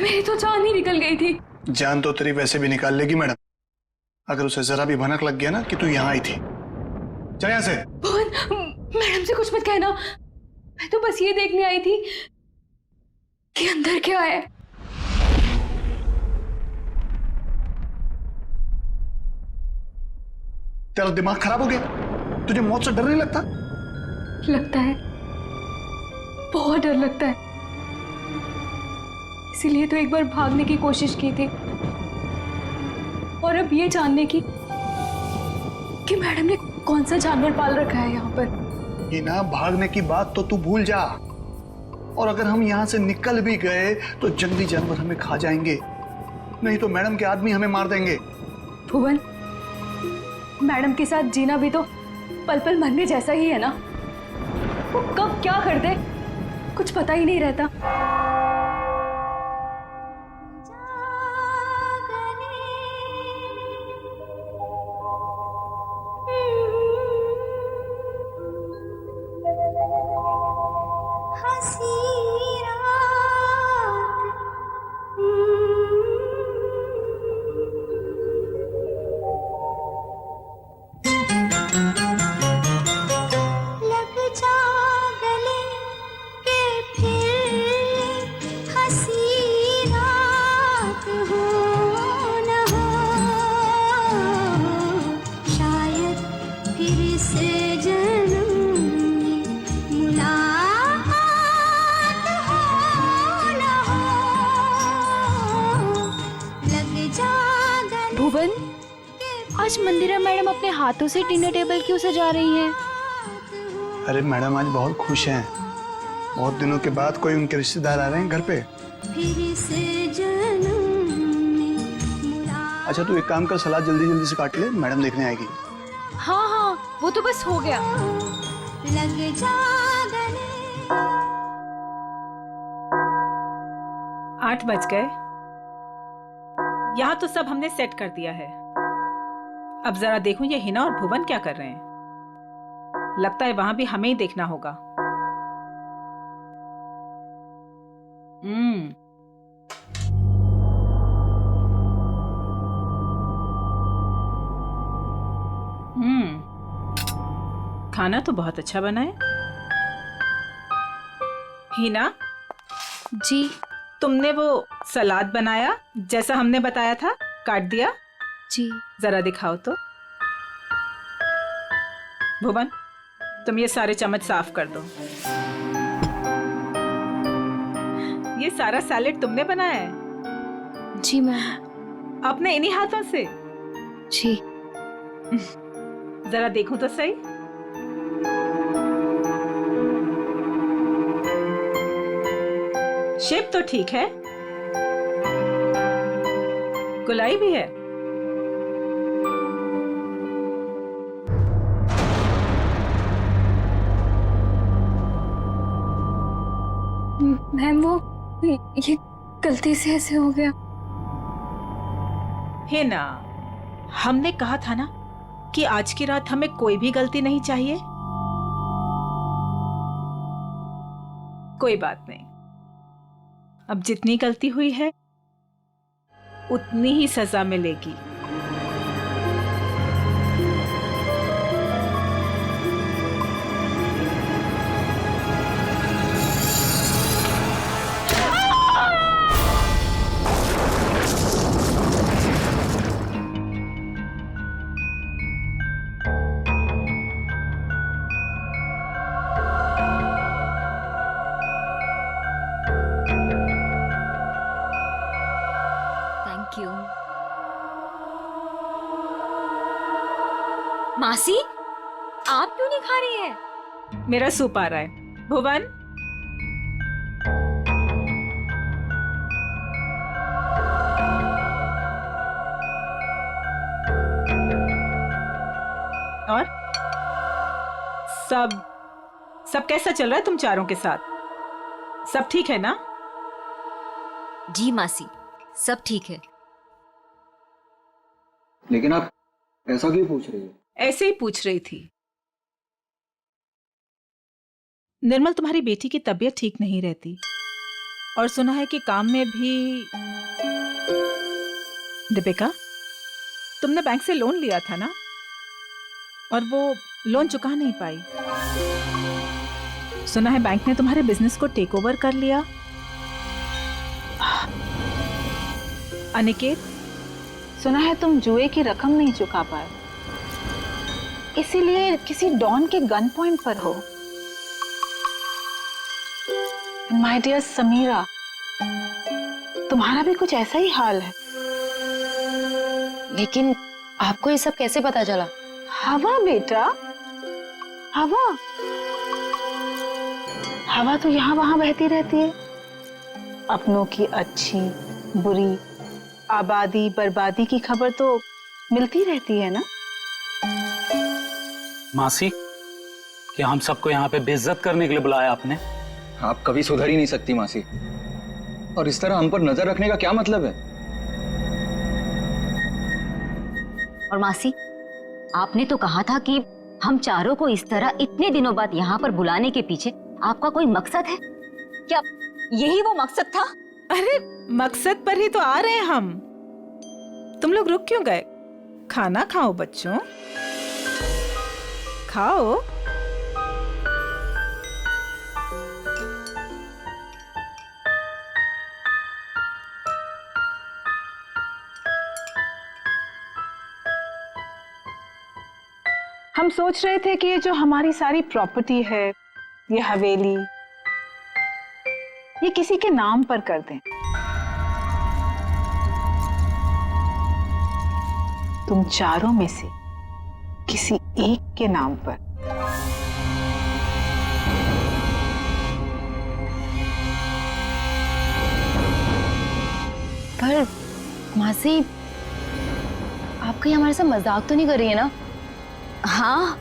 मेरी तो जान ही निकल गई थी। जान तो तेरी वैसे भी निकाल लेगी मैडम, अगर उसे जरा भी भनक लग गया ना कि तू यहाँ आई थी। चल यहाँ से। मैडम से कुछ मत कहना, मैं तो बस ये देखने आई थी कि अंदर क्या है। तेरा दिमाग खराब हो गया? तुझे मौत से डर नहीं लगता? लगता है, बहुत डर लगता है। इसीलिए तो एक बार भागने की कोशिश की थी, और अब ये जानने की कि मैडम ने कौन सा जानवर पाल रखा है यहाँ पर। ये ना, भागने की बात तो तू भूल जा। और अगर हम यहाँ से निकल भी गए तो जंगली जानवर हमें खा जाएंगे, नहीं तो मैडम के आदमी हमें मार देंगे। भुवन, मैडम के साथ जीना भी तो पल पल मरने जैसा ही है ना। वो कब क्या कर दे कुछ पता ही नहीं रहता। भुवन, आज मंदिरा मैडम अपने हाथों से डिनर टेबल क्यों सजा रही हैं? अरे मैडम आज बहुत खुश हैं, बहुत दिनों के बाद कोई उनके रिश्तेदार आ रहे हैं घर पे। अच्छा तू एक काम कर, सलाद जल्दी जल्दी से काट ले, मैडम देखने आएगी। हाँ हाँ, वो तो बस हो गया। 8 बज गए। यहाँ तो सब हमने सेट कर दिया है। अब जरा देखूं ये हिना और भुवन क्या कर रहे हैं। लगता है वहां भी हमें ही देखना होगा। खाना तो बहुत अच्छा बना है। हिना जी, तुमने वो सलाद बनाया जैसा हमने बताया था, काट दिया? जी। जरा दिखाओ तो। भुवन, तुम ये सारे चम्मच साफ कर दो। ये सारा सैलेड तुमने बनाया है? जी मैम। अपने इन्हीं हाथों से? जी। जरा देखूं तो सही। शेप तो ठीक है, गुलाई भी है। मैम वो ये गलती से ऐसे हो गया। है ना, हमने कहा था ना कि आज की रात हमें कोई भी गलती नहीं चाहिए। कोई बात नहीं, अब जितनी गलती हुई है उतनी ही सजा मिलेगी। मासी, आप क्यों नहीं खा रही हैं? मेरा सूप आ रहा है। भुवन, और सब कैसा चल रहा है तुम चारों के साथ? सब ठीक है ना? जी मासी, सब ठीक है। लेकिन आप ऐसा क्यों पूछ रही हो? ऐसे ही पूछ रही थी। निर्मल, तुम्हारी बेटी की तबीयत ठीक नहीं रहती। और सुना है कि काम में भी। दीपिका, तुमने बैंक से लोन लिया था ना, और वो लोन चुका नहीं पाई। सुना है बैंक ने तुम्हारे बिजनेस को टेक ओवर कर लिया। अनिकेत, सुना है तुम जुए की रकम नहीं चुका पाए, इसीलिए किसी डॉन के गन पॉइंट पर हो। माय डियर समीरा, तुम्हारा भी कुछ ऐसा ही हाल है। लेकिन आपको ये सब कैसे पता चला? हवा बेटा, हवा हवा तो यहाँ वहां बहती रहती है। अपनों की अच्छी बुरी, आबादी बर्बादी की खबर तो मिलती रहती है ना। मासी, क्या हम सबको यहाँ पे बेइज्जत करने के लिए बुलाया आपने? आप कभी सुधर ही नहीं सकती मासी, और इस तरह हम पर नजर रखने का क्या मतलब है? और मासी, आपने तो कहा था कि हम चारों को इस तरह इतने दिनों बाद यहाँ पर बुलाने के पीछे आपका कोई मकसद है क्या? यही वो मकसद था? अरे मकसद पर ही तो आ रहे हैं हम। तुम लोग रुक क्यों गए? खाना खाओ बच्चों, खाओ। हम सोच रहे थे कि ये जो हमारी सारी प्रॉपर्टी है, ये हवेली, ये किसी के नाम पर कर दें। तुम चारों में से किसी एक के नाम पर। पर मासी, आप कहीं हमारे साथ मजाक तो नहीं कर रही है ना? हाँ,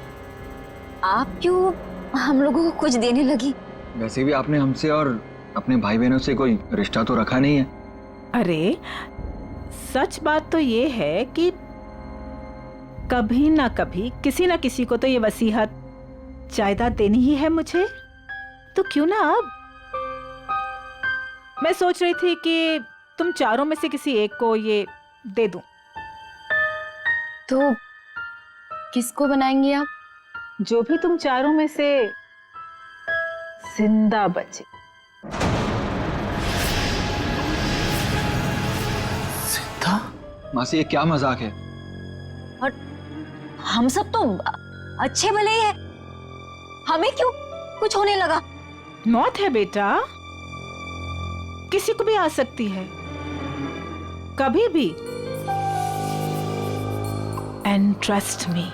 आप क्यों हम लोगों को कुछ देने लगी? वैसे भी आपने हमसे और अपने भाई बहनों से कोई रिश्ता तो रखा नहीं है। अरे सच बात तो ये है कि कभी ना कभी किसी ना किसी को तो ये वसीयत जायदाद देनी ही है मुझे, तो क्यों ना अब। मैं सोच रही थी कि तुम चारों में से किसी एक को ये दे दूं। तो किसको बनाएंगे आप? जो भी तुम चारों में से जिंदा बचे। जिंदा? मासी, ये क्या मजाक है? और हम सब तो अच्छे भले ही है, हमें क्यों कुछ होने लगा? मौत है बेटा, किसी को भी आ सकती है, कभी भी। एंड ट्रस्ट मी,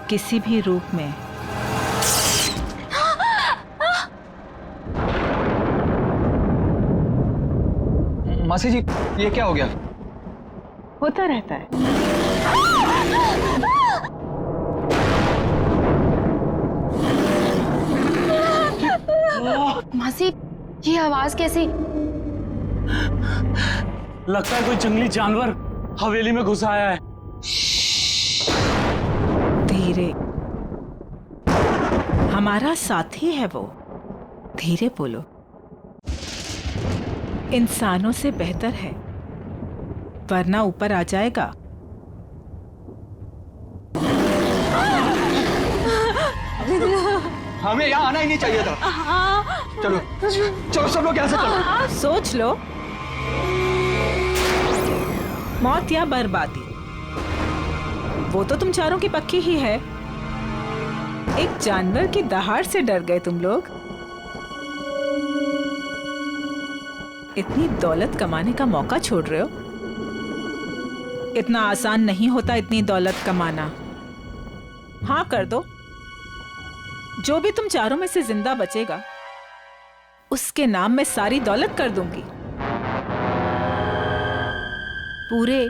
किसी भी रूप में। मासी जी, ये क्या हो गया? होता रहता है। मासी, ये आवाज कैसी? लगता है कोई जंगली जानवर हवेली में घुस आया है। धीरे, हमारा साथी है वो। धीरे बोलो, इंसानों से बेहतर है, वरना ऊपर आ जाएगा। हमें यहाँ आना ही नहीं चाहिए था। चलो चलो, सब लोग यहाँ से चलो। सोच लो, मौत या बर्बादी, वो तो तुम चारों की पक्की ही है। एक जानवर की दहाड़ से डर गए तुम लोग। इतनी दौलत कमाने का मौका छोड़ रहे हो। इतना आसान नहीं होता इतनी दौलत कमाना। हाँ कर दो, जो भी तुम चारों में से जिंदा बचेगा उसके नाम में सारी दौलत कर दूंगी। पूरे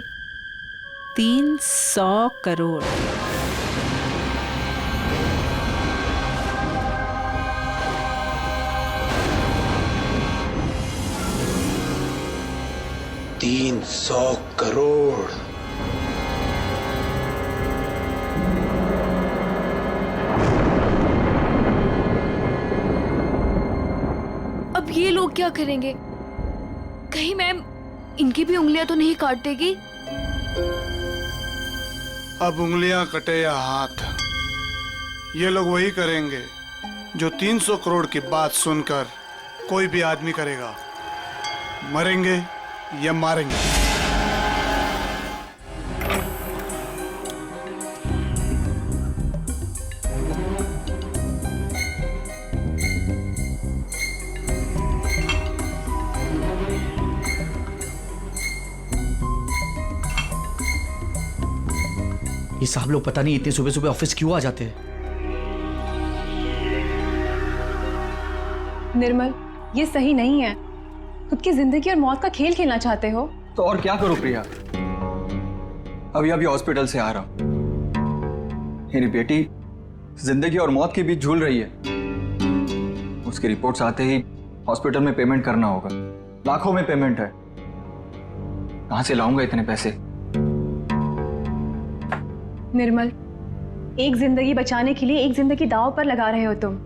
300 करोड़। $300 करोड़। अब ये लोग क्या करेंगे? कहीं मैम इनकी भी उंगलियां तो नहीं काट देगी? अब उंगलियां कटे या हाथ, ये लोग वही करेंगे जो 300 करोड़ की बात सुनकर कोई भी आदमी करेगा, मरेंगे या मारेंगे। ये साहब लोग पता नहीं इतने सुबह सुबह ऑफिस क्यों आ जाते हैं। निर्मल, ये सही नहीं है। खुद की जिंदगी और मौत का खेल खेलना चाहते हो? तो और क्या करूं प्रिया, अभी हॉस्पिटल से आ रहा हूं। मेरी बेटी जिंदगी और मौत के बीच झूल रही है। उसकी रिपोर्ट्स आते ही हॉस्पिटल में पेमेंट करना होगा, लाखों में पेमेंट है। कहां से लाऊंगा इतने पैसे? निर्मल, एक जिंदगी बचाने के लिए एक जिंदगी दांव पर लगा रहे हो तुम।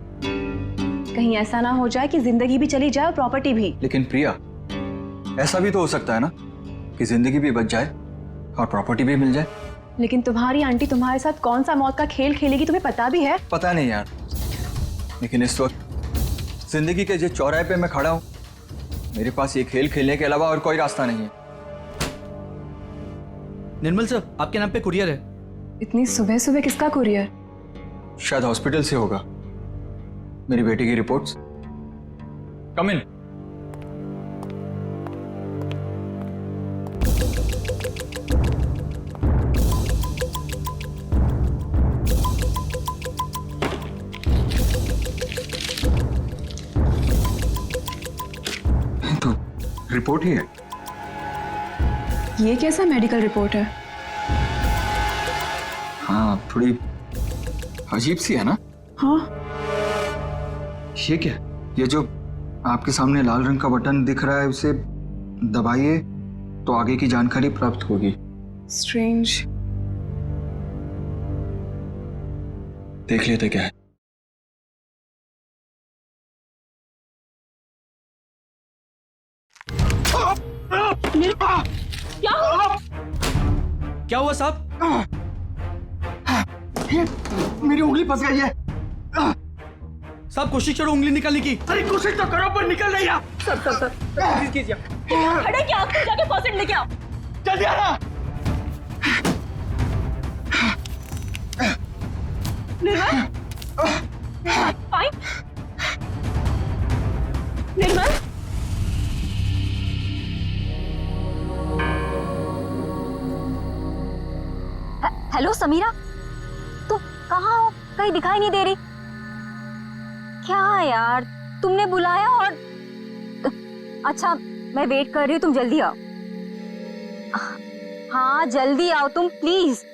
कहीं ऐसा ना हो जाए कि जिंदगी भी चली जाए और प्रॉपर्टी भी। लेकिन प्रिया, ऐसा भी तो हो सकता है ना कि जिंदगी भी बच जाए और प्रॉपर्टी भी मिल जाए। लेकिन तुम्हारी आंटी तुम्हारे साथ कौन सा मौत का खेल खेलेगी तुम्हें पता भी है? पता नहीं यार, लेकिन इस वक्त जिंदगी के जिस चौराहे पे मैं खड़ा हूं, मेरे पास ये खेल खेलने के अलावा और कोई रास्ता नहीं है। निर्मल सर, आपके नाम पे कुरियर है। इतनी सुबह सुबह किसका कुरियर? शायद हॉस्पिटल से होगा। मेरी बेटी की रिपोर्ट्स। कम इन। तो रिपोर्ट ही है। ये कैसा मेडिकल रिपोर्ट है? हाँ, थोड़ी अजीब सी है ना? हाँ। ये क्या? ये जो आपके सामने लाल रंग का बटन दिख रहा है, उसे दबाइए तो आगे की जानकारी प्राप्त होगी। स्ट्रेंज। देख लेते क्या है। क्या हुआ साहब? मेरी उंगली फंस गई है। साहब कोशिश करो उंगली निकालने की। अरे कोशिश तो करो पर निकल नहीं रहा। सर प्लीज कीजिए। खड़े क्या? आप जाके फॉसेट लेके आओ। जल्दी आना। निर्मल, फाइन। निर्मल, हेलो समीरा, तुम कहाँ हो? कहीं दिखाई नहीं दे रही। क्या यार, तुमने बुलाया और अच्छा, मैं वेट कर रही हूँ, तुम जल्दी आओ। हाँ जल्दी आओ तुम प्लीज।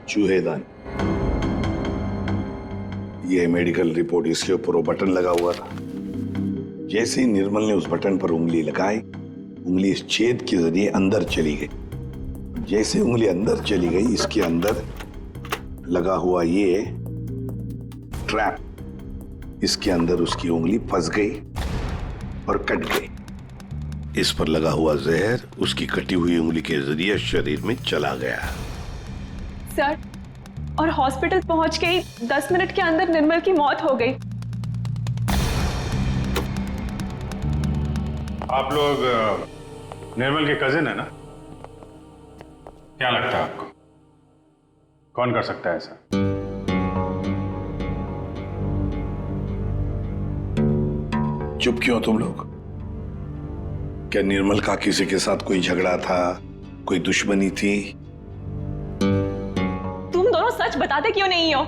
चूहेदान, यह मेडिकल रिपोर्ट, इसके ऊपर वो बटन लगा हुआ था। जैसे ही निर्मल ने उस बटन पर उंगली लगाई, उंगली इस छेद के जरिए अंदर चली गई। जैसे उंगली अंदर चली गई, इसके अंदर लगा हुआ ये ट्रैप, इसके अंदर उसकी उंगली फंस गई और कट गई। इस पर लगा हुआ जहर उसकी कटी हुई उंगली के जरिए शरीर में चला गया। सर, और हॉस्पिटल पहुंच के ही 10 मिनट के अंदर निर्मल की मौत हो गई। आप लोग निर्मल के कजिन है ना? क्या लगता है आपको कौन कर सकता है ऐसा? चुप क्यों तुम लोग? क्या निर्मल का किसी के साथ कोई झगड़ा था, कोई दुश्मनी थी? तुम दोनों सच बताते क्यों नहीं हो?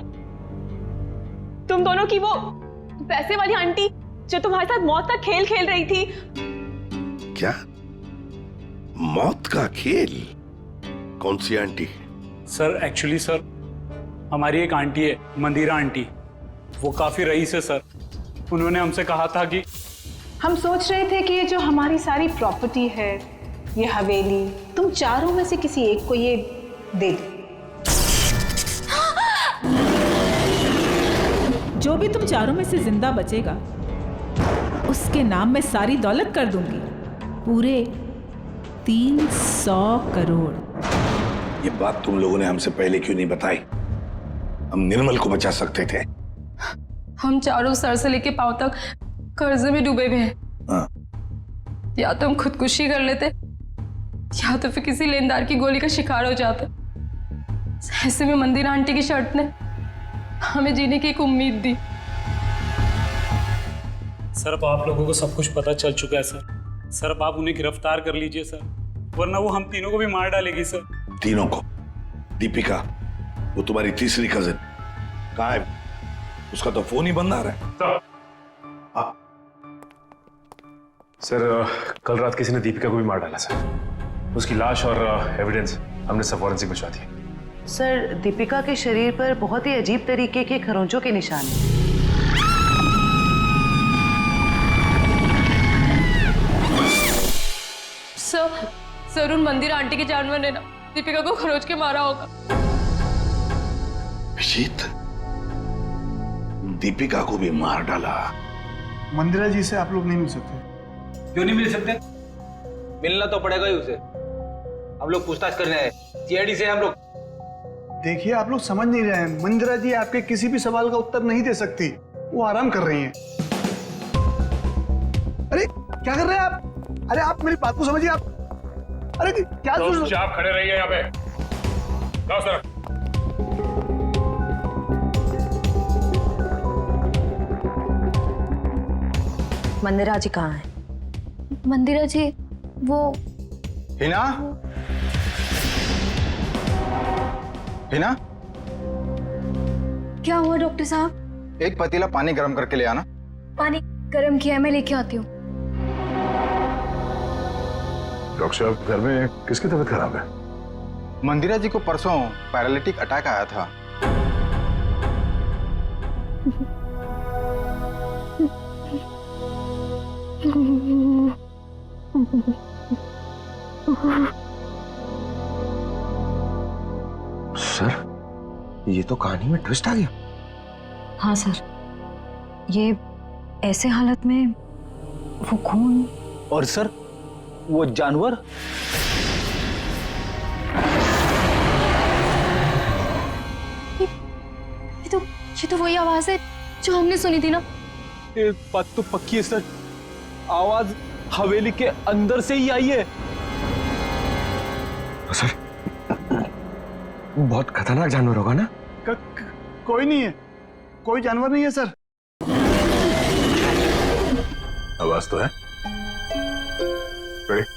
तुम दोनों की वो पैसे वाली आंटी जो तुम्हारे साथ मौत का खेल खेल रही थी। क्या मौत का खेल? कौन सी आंटी? सर एक्चुअली सर हमारी एक आंटी है, मंदिरा आंटी, वो काफी रईस है सर। उन्होंने हमसे कहा था कि हम सोच रहे थे कि ये जो हमारी सारी प्रॉपर्टी है, ये हवेली, तुम चारों में से किसी एक को ये दे दो। जो भी तुम चारों में से जिंदा बचेगा उसके नाम में सारी दौलत कर दूंगी, पूरे 300 करोड़। ये बात तुम लोगों ने हमसे पहले क्यों नहीं बताई? हम निर्मल को बचा सकते थे। हम चारों सर से लेके पांव तक कर्जे में डूबे हुए हैं। हाँ। या तो हम खुदकुशी कर लेते या तो फिर किसी लेनदार की गोली का शिकार हो जाते। ऐसे में मंदिरा आंटी की शर्त ने हमें जीने की एक उम्मीद दी। सर अब आप लोगों को सब कुछ पता चल चुका है सर। सर अब आप उन्हें गिरफ्तार कर लीजिए सर, वरना वो हम तीनों को भी मार डालेगी सर। तीनों को? दीपिका, वो तुम्हारी तीसरी कजिन कहाँ है? उसका तो फोन ही बंद आ रहा है। सर कल रात किसी ने दीपिका को भी मार डाला सर। उसकी लाश और एविडेंस हमने सब फॉरेंसिक भिजवा दिए। सर दीपिका के शरीर पर बहुत ही अजीब तरीके के खरोंचों के निशान हैं। सर उन मंदिर आंटी के जानवर ने ना दीपिका को खरोच के मारा होगा। अभिजीत, दीपिका को भी मार डाला? मंदिरा जी से आप लोग नहीं मिल सकते? क्यों नहीं मिल सकते? मिलना तो पड़ेगा ही उसे। हम लोग पूछताछ करने आए, सीआईडी से हम लोग। देखिए, आप लोग समझ नहीं रहे हैं। मंदिरा जी आपके किसी भी सवाल का उत्तर नहीं दे सकती, वो आराम कर रही हैं। अरे क्या कर रहे हैं आप? अरे आप मेरी बात को समझिए। आप अरे क्या आप खड़े रहिए यहाँ पे। जाओ सर। मंदिरा जी कहाँ है? मंदिरा जी वो हिना? हिना? क्या हुआ डॉक्टर साहब? एक पतीला पानी गर्म करके ले आना। पानी गर्म किया है, मैं लेके आती हूँ। डॉक्टर साहब, घर में किसकी तबीयत खराब है? मंदिरा जी को परसों पैरालिटिक अटैक आया था। सर, ये तो कहानी में ट्विस्ट आ गया। हाँ सर, ये ऐसे हालत में वो खून। और सर वो जानवर? ये तो वही आवाज है जो हमने सुनी थी ना। एक बात तो पक्की है सर, आवाज हवेली के अंदर से ही आई है। सर, बहुत खतरनाक जानवर होगा ना? कोई नहीं है, कोई जानवर नहीं है सर। आवाज तो है।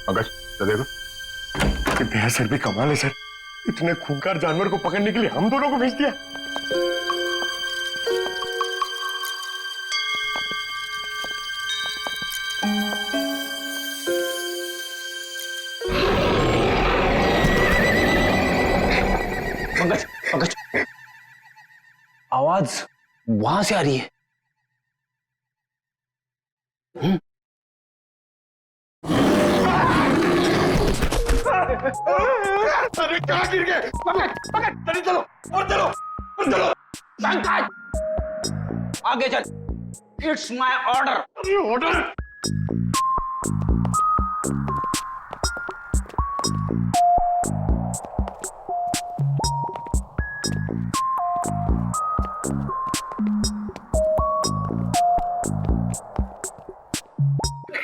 पंकज, देखो। तेरा सर भी कमाल है सर, इतने खूंखार जानवर को पकड़ने के लिए हम दोनों को भेज दिया। पंकज, पंकज, आवाज वहां से आ रही है। अरे कहाँ गिर गए? पकड़, पकड़, जल्दी चलो, और चलो, और चलो। आगे चल। It's my order. ऑर्डर?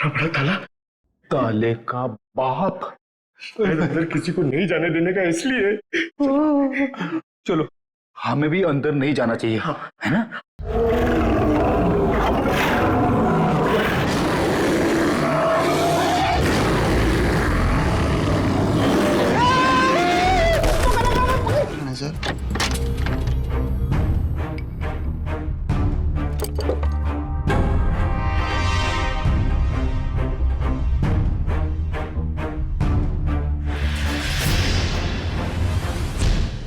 बड़ा ताला? ताले का बाप अंदर किसी को नहीं जाने देने का, इसलिए। चलो, हमें भी अंदर नहीं जाना चाहिए, है ना?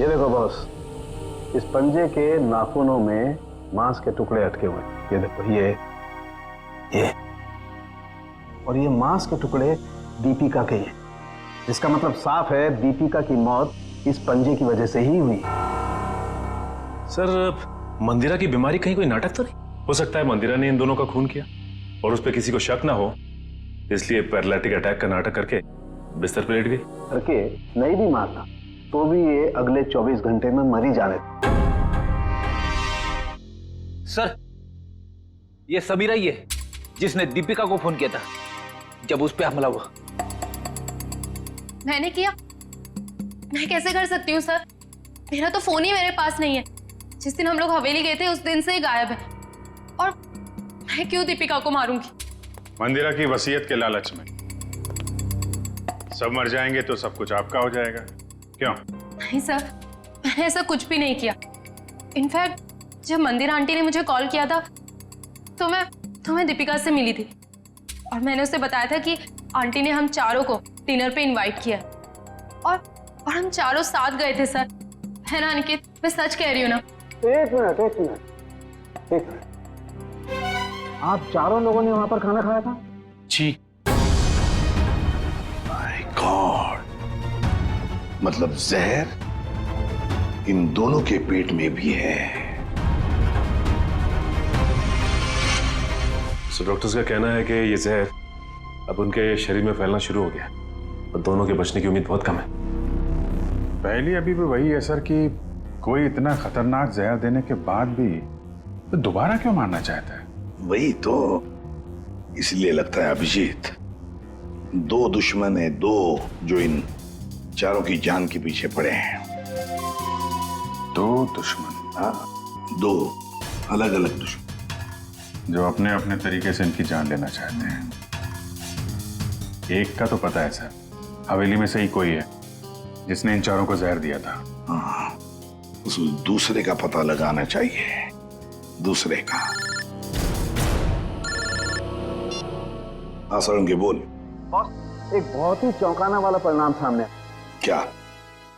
ये देखो बॉस, इस पंजे के नाखूनों में मांस के टुकड़े अटके हुए हैं। ये देखो, ये और ये मांस के टुकड़े दीपिका के हैं। इसका मतलब साफ है दीपिका की मौत इस पंजे की वजह से ही हुई। सर, मंदिरा की बीमारी कहीं कोई नाटक तो नहीं? हो सकता है मंदिरा ने इन दोनों का खून किया और उस पर किसी को शक ना हो, इसलिए पैरालिटिक अटैक का नाटक करके बिस्तर पर लेट गई। करके नहीं भी मारता तो भी ये अगले 24 घंटे में मर ही जाने। सर, ये समीरा ही है जिसने दीपिका को फोन किया था जब उस पे हमला हुआ। मैंने किया? मैं कैसे कर सकती हूँ सर? मेरा तो फोन ही मेरे पास नहीं है। जिस दिन हम लोग हवेली गए थे उस दिन से ही गायब है। और मैं क्यों दीपिका को मारूंगी? मंदिरा की वसीयत के लालच में सब मर जाएंगे तो सब कुछ आपका हो जाएगा, क्यों? नहीं सर, मैंने ऐसा कुछ भी नहीं किया। इनफैक्ट जब मंदिरा आंटी ने मुझे कॉल किया था तो मैं दीपिका से मिली थी और मैंने उसे बताया था कि आंटी ने हम चारों को डिनर पे इनवाइट किया और हम चारों साथ गए थे सर। है ना अनिकेत? मैं सच कह रही हूँ ना? एक मिनट। आप चारों लोगों ने वहां पर खाना खाया था? जी। माय गॉड, मतलब जहर इन दोनों के पेट में भी है। सो डॉक्टर्स का कहना है कि ये जहर अब उनके शरीर में फैलना शुरू हो गया और दोनों के बचने की उम्मीद बहुत कम है। पहली अभी भी वही है सर कि कोई इतना खतरनाक जहर देने के बाद भी तो दोबारा क्यों मारना चाहता है? वही तो, इसलिए लगता है अभिजीत, दो दुश्मन है, दो जो इन चारों की जान के पीछे पड़े हैं। दो दुश्मन? हाँ, दो अलग अलग दुश्मन जो अपने अपने तरीके से इनकी जान लेना चाहते हैं। एक का तो पता है सर, हवेली में से ही कोई है जिसने इन चारों को जहर दिया था। हाँ, उस दूसरे का पता लगाना चाहिए, दूसरे का। हाँ सर, बोल। बॉस, एक बहुत ही चौंकाना वाला परिणाम सामने। क्या?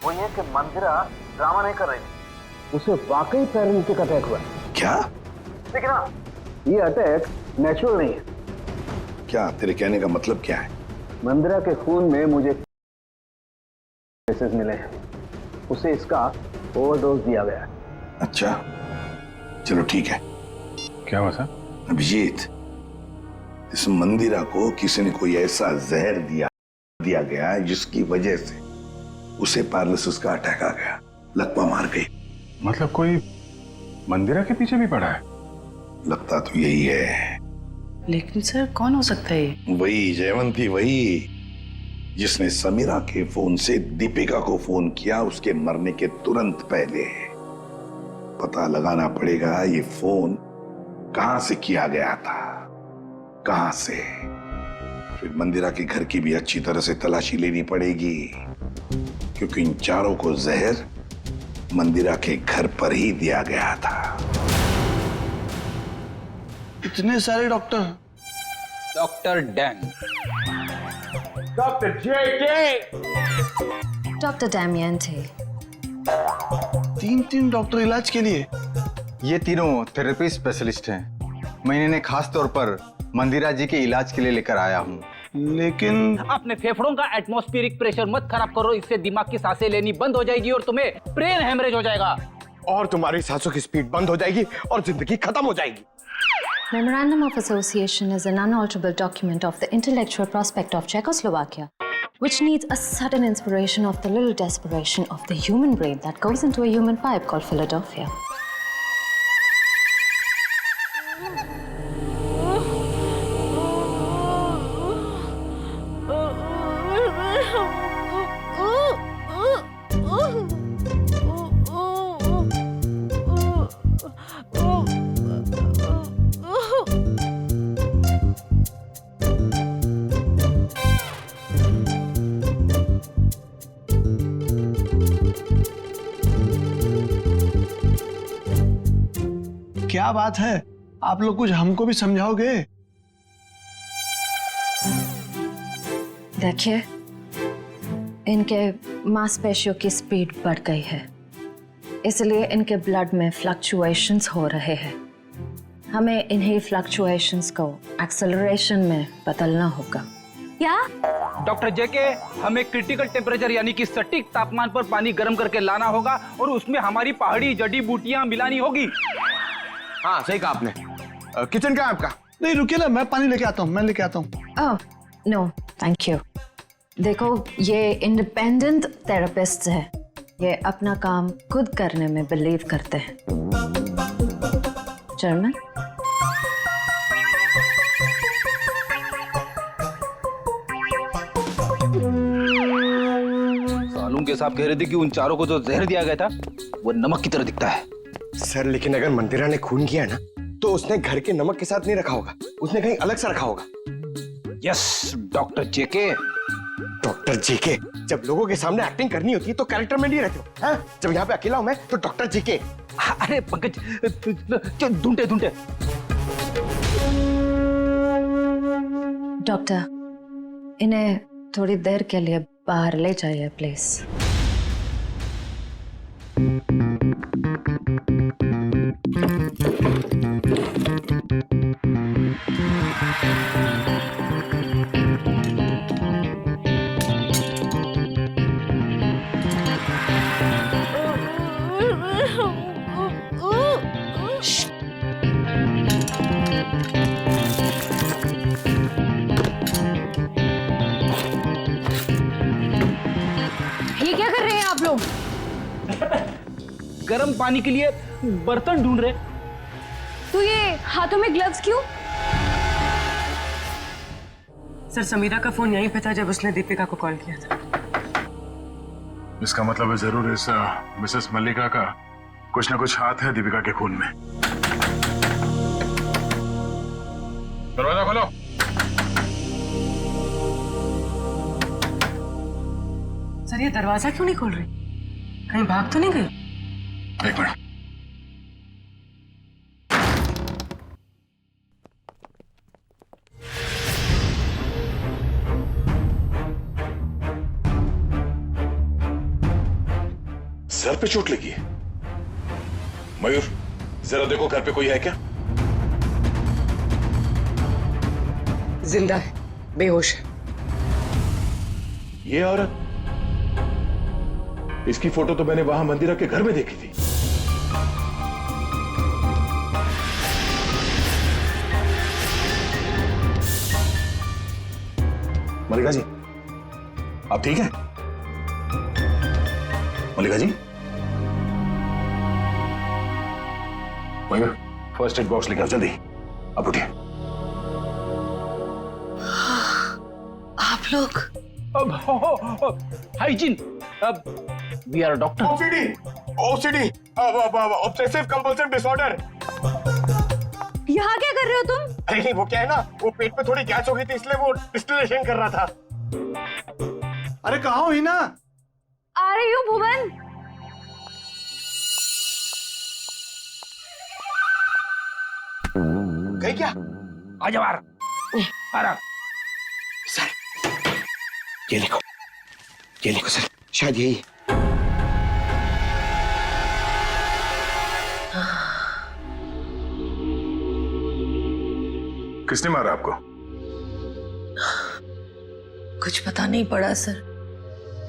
वो ये कि मंदिरा ड्रामा नहीं कर रही थी, उसे वाकई पैरालिटिक अटैक हुआ। क्या? लेकिन हाँ, ये अटैक नेचुरल नहीं है। क्या तेरे कहने का मतलब क्या है? मंदिरा के खून में मुझे केसेस मिले हैं, उसे इसका ओवरडोज दिया गया है। अच्छा, चलो ठीक है। क्या हुआ सर? अभिजीत, इस मंदिरा को किसी ने कोई ऐसा जहर दिया गया जिसकी वजह से उसे पैरालिसिस का अटैक आ गया, लकवा मार गई। मतलब कोई मंदिरा के पीछे भी पड़ा है? लगता तो यही है। लेकिन सर, कौन हो सकता है? वही जयवंती, वही जिसने समीरा के फोन से दीपिका को फोन किया उसके मरने के तुरंत पहले। पता लगाना पड़ेगा ये फोन कहां से किया गया था, कहां से। फिर मंदिरा के घर की भी अच्छी तरह से तलाशी लेनी पड़ेगी, क्योंकि इन चारों को जहर मंदिरा के घर पर ही दिया गया था। इतने सारे डॉक्टर? डॉक्टर डैंग, डॉक्टर जे, डॉक्टर डैमियन थे। 3 डॉक्टर इलाज के लिए? ये तीनों थेरेपी स्पेशलिस्ट हैं। मैं इन्हें खास तौर पर मंदिरा जी के इलाज के लिए लेकर आया हूँ। लेकिन अपने फेफड़ों का एटमॉस्फेरिक प्रेशर मत खराब करो, इससे दिमाग की सांसें लेनी बंद हो जाएगी और तुम्हें ब्रेन हेमरेज हो जाएगा। और तुम्हारी सांसों की स्पीड बंद हो जाएगी और जिंदगी खत्म हो जाएगी। Memorandum of Association is an unalterable document of the intellectual prospect of Czechoslovakia, which needs a sudden inspiration of the little desperation of the human brain that goes into a human pipe called Philadelphia. क्या बात है, आप लोग कुछ हमको भी समझाओगे? देखिए, इनके मांसपेशियों की स्पीड बढ़ गई है इसलिए इनके ब्लड में फ्लक्चुएशंस हो रहे हैं। हमें इन्हीं फ्लक्चुएशंस को एक्सेलरेशन में बदलना होगा। क्या? डॉक्टर जेके, हमें क्रिटिकल टेम्परेचर यानी कि सटीक तापमान पर पानी गर्म करके लाना होगा और उसमें हमारी पहाड़ी जड़ी बूटियां मिलानी होगी। हाँ सही कहा आपने। किचन का आपका? नहीं रुकिए ना, मैं पानी लेके आता हूँ, मैं लेके आता हूँ। Oh no thank you. देखो ये इंडिपेंडेंट थेरेपिस्ट है, ये अपना काम खुद करने में बिलीव करते हैं। जर्मन? सालून के साहब कह रहे थे कि उन चारों को जो जहर दिया गया था वो नमक की तरह दिखता है। सर लेकिन अगर मंदिरा ने खून किया ना तो उसने घर के नमक के साथ नहीं रखा होगा, उसने कहीं अलग से रखा होगा। यस डॉक्टर जेके। डॉक्टर जेके, जब लोगों के सामने एक्टिंग करनी होती है तो कैरेक्टर में नहीं रहते हो, हाँ? जब यहाँ पे अकेला हूं मैं तो डॉक्टर जेके। अरे पंकज ढूंढे ढूंढे। डॉक्टर, इन्हें थोड़ी देर के लिए बाहर ले जाइए प्लीज। ये क्या कर रहे हैं आप लोग? गर्म पानी के लिए बर्तन ढूंढ रहे। तो ये हाथों में ग्लव्स क्यों? सर समीरा का फोन यहीं पे था जब उसने दीपिका को कॉल किया था। इसका मतलब है जरूर इस मिसेस मल्लिका का कुछ ना कुछ हाथ है दीपिका के खून में। दरवाजा खोलो। सर ये दरवाजा क्यों नहीं खोल रही? कहीं भाग तो नहीं गई? एक मिनट। सर पे चोट लगी है। मयूर जरा देखो घर पे कोई है क्या? जिंदा है, बेहोश है। ये औरत, इसकी फोटो तो मैंने वहां मंदिरा के घर में देखी थी। मल्लिका जी, आप ठीक हैं? Mallika ji, Mayur first aid box लेकर आओ जल्दी। अब उठिए। आप लोग? Hygiene. We are doctor. OCD, obsessive compulsive disorder. यहाँ क्या कर रहे हो तुम? अरे नहीं, वो क्या है ना, वो पेट में थोड़ी गैस हो गई थी इसलिए वो डिस्टिलेशन कर रहा था। अरे कहाँ हो हिना? आ रही हूँ भुवन। गई क्या? आजा बाहर। आराम। सर ये लिखो सर, शायद यही। किसने मारा आपको? कुछ पता नहीं पड़ा सर,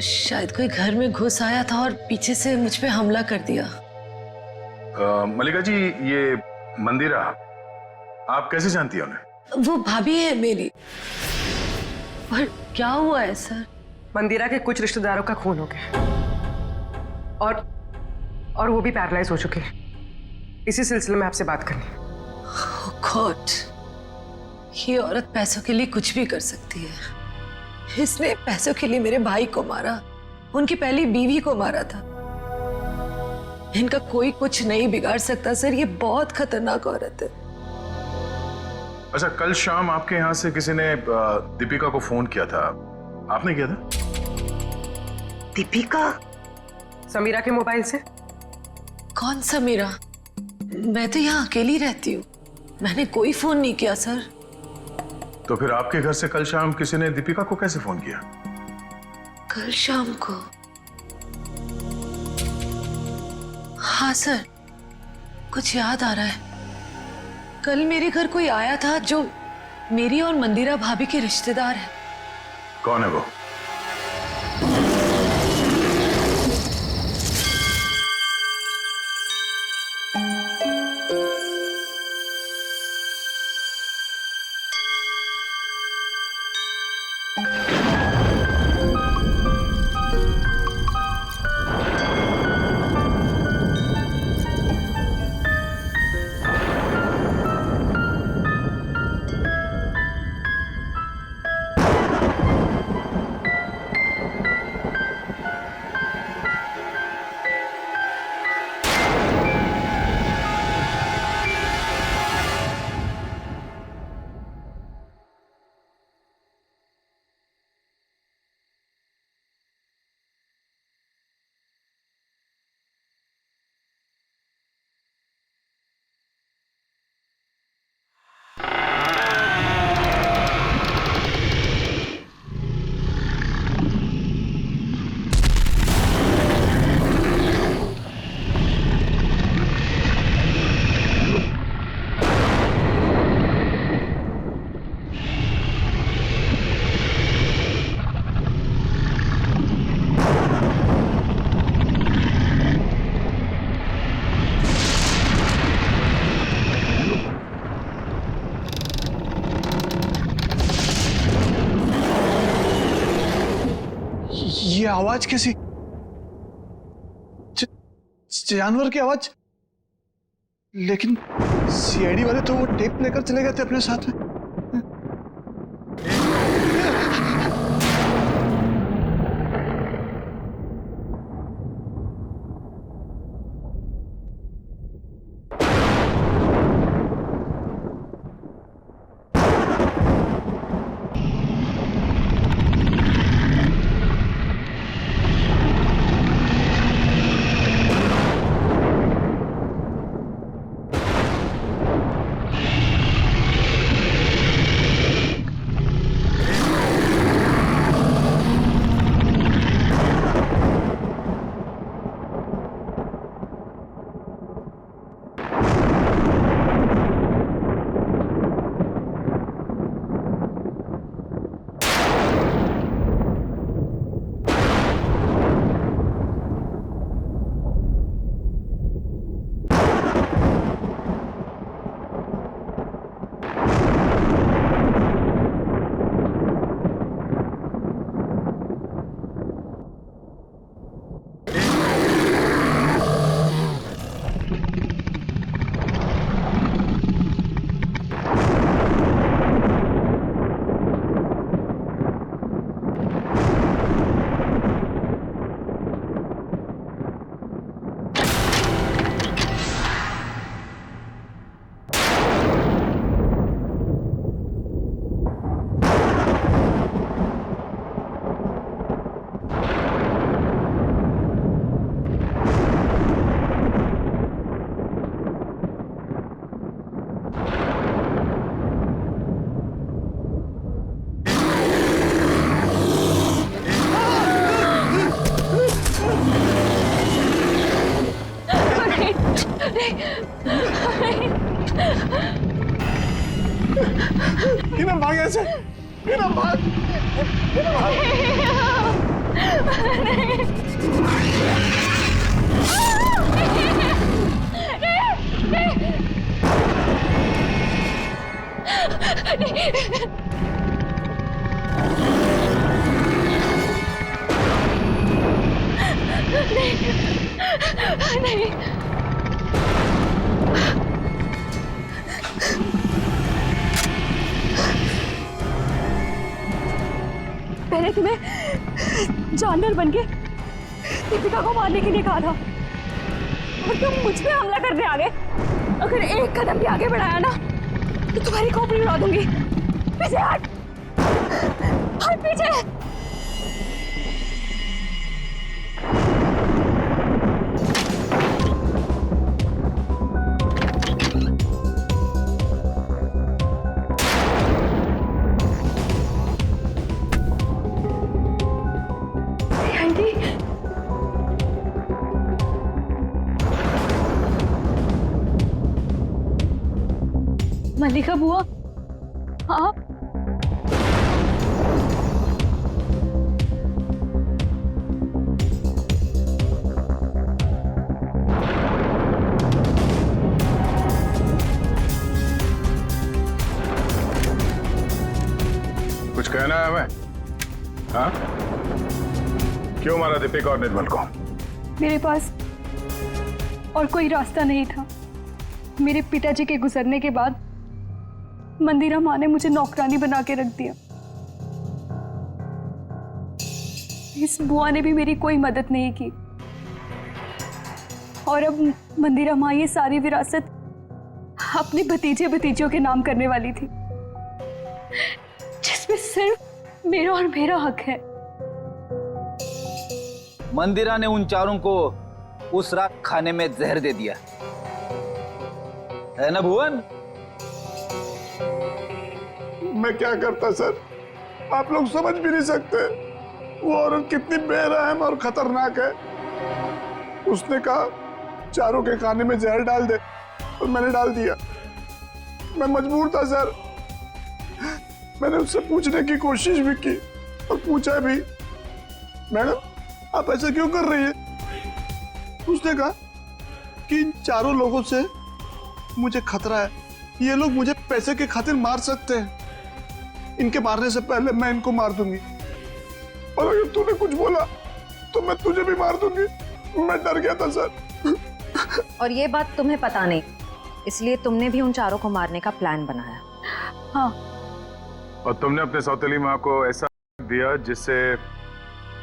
शायद कोई घर में घुस आया था और पीछे से मुझ पे हमला कर दिया। मल्लिका जी, ये मंदिरा आप कैसे जानती है उन्हें? वो भाभी है मेरी। पर क्या हुआ है सर? मंदिरा के कुछ रिश्तेदारों का खून हो गया और वो भी पैरालाइज हो चुके हैं। इसी सिलसिले में आपसे बात करनी। Oh God, ये औरत पैसों के लिए कुछ भी कर सकती है। इसने पैसों के लिए मेरे भाई को मारा, उनकी पहली बीवी को मारा था। इनका कोई कुछ नहीं बिगाड़ सकता सर, ये बहुत खतरनाक औरत है। अच्छा, कल शाम आपके यहाँ से किसी ने दीपिका को फोन किया था, आपने किया था? दीपिका? समीरा के मोबाइल से। कौन समीरा? मैं तो यहाँ अकेली रहती हूँ, मैंने कोई फोन नहीं किया सर। तो फिर आपके घर से कल शाम किसी ने दीपिका को कैसे फोन किया? कल शाम को? हाँ सर, कुछ याद आ रहा है। कल मेरे घर कोई आया था जो मेरी और मंदिरा भाभी के रिश्तेदार है। कौन है वो? ये आवाज कैसी? जानवर की आवाज। लेकिन सीआईडी वाले तो वो टेप लेकर चले गए थे अपने साथ में। हिना भाग ऐसे, हिना भाग, हिना भाग। नहीं। मैंने तुम्हें जानवर बनके दीपिका को मारने के लिए कहा था और तुम मुझ पे हमला करने आ गए। अगर एक कदम भी आगे बढ़ाया ना तो तुम्हारी खोपड़ी उड़ा दूंगी। पीछे हट, हट पीछे। मलिका बुआ, आप कुछ कहना है हमें? हाँ? क्यों मारा दीपिका और निर्मल को? मेरे पास और कोई रास्ता नहीं था। मेरे पिताजी के गुजरने के बाद मंदिरा माँ ने मुझे नौकरानी बना के रख दिया। इस बुआ ने भी मेरी कोई मदद नहीं की और अब मंदिरा माँ ये सारी विरासत अपने भतीजे भतीजियों के नाम करने वाली थी, जिसमें सिर्फ मेरा और मेरा हक है। मंदिरा ने उन चारों को उस रात खाने में जहर दे दिया है ना भुवन? मैं क्या करता सर, आप लोग समझ भी नहीं सकते वो औरत कितनी बेरहम और खतरनाक है। उसने कहा चारों के खाने में जहर डाल दे और मैंने डाल दिया। मैं मजबूर था सर। मैंने उससे पूछने की कोशिश भी की और पूछा भी, मैडम आप ऐसा क्यों कर रही है? उसने कहा कि इन चारों लोगों से मुझे खतरा है, ये लोग मुझे पैसे के खातिर मार सकते हैं। इनके मारने से पहले मैं इनको मार दूंगी और अगर तूने कुछ बोला तो मैं तुझे भी मार दूंगी। मैं डर गया था सर। और ये बात तुम्हें पता नहीं, इसलिए तुमने भी उन चारों को मारने का प्लान बनाया। हाँ। और तुमने अपने सौतेली माँ को ऐसा दिया जिससे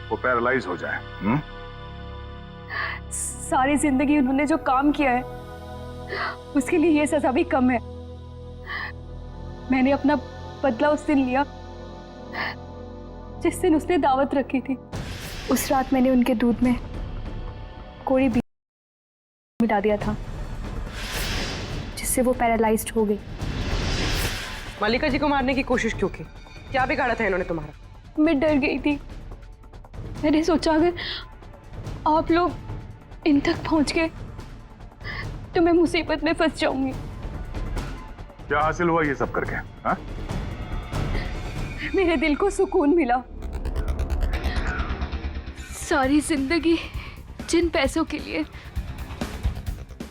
वो पैरालाइज हो जाए। सारी जिंदगी उन्होंने जो काम किया है उसके लिए ये सजा भी कम है। मैंने अपना बदला उस दिन लिया जिस दिन उसने दावत रखी थी। उस रात मैंने उनके दूध में कोई बीज मिला दिया था जिससे वो पैरालाइज्ड हो गई। मलिका जी को मारने की कोशिश क्यों की? क्या बिगाड़ा था इन्होंने तुम्हारा? मैं डर गई थी। मैंने सोचा अगर आप लोग इन तक पहुंच गए तो मैं मुसीबत में फंस जाऊंगी। क्या हासिल हुआ ये सब करके? हाँ? मेरे दिल को सुकून मिला। सारी जिंदगी जिन पैसों के लिए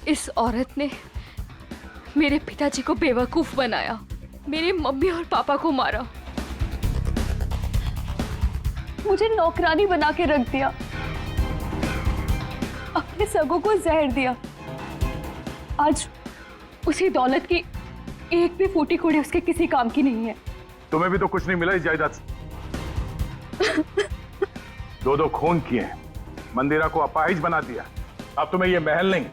इस औरत ने मेरे पिताजी को बेवकूफ बनाया, मेरे मम्मी और पापा को मारा, मुझे नौकरानी बना के रख दिया, अपने सगों को जहर दिया। आज उसी दौलत की एक भी फूटी कोड़ी उसके किसी काम की नहीं है। तुम्हें भी तो कुछ नहीं मिला इस जायदाद से। दो खून किए, मंदिरा को अपाहिज बना दिया। अब तुम्हें ये महल नहीं,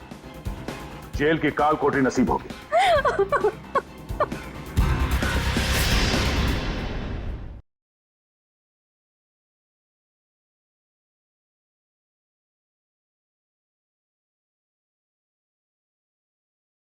जेल की काल कोठरी नसीब होगी।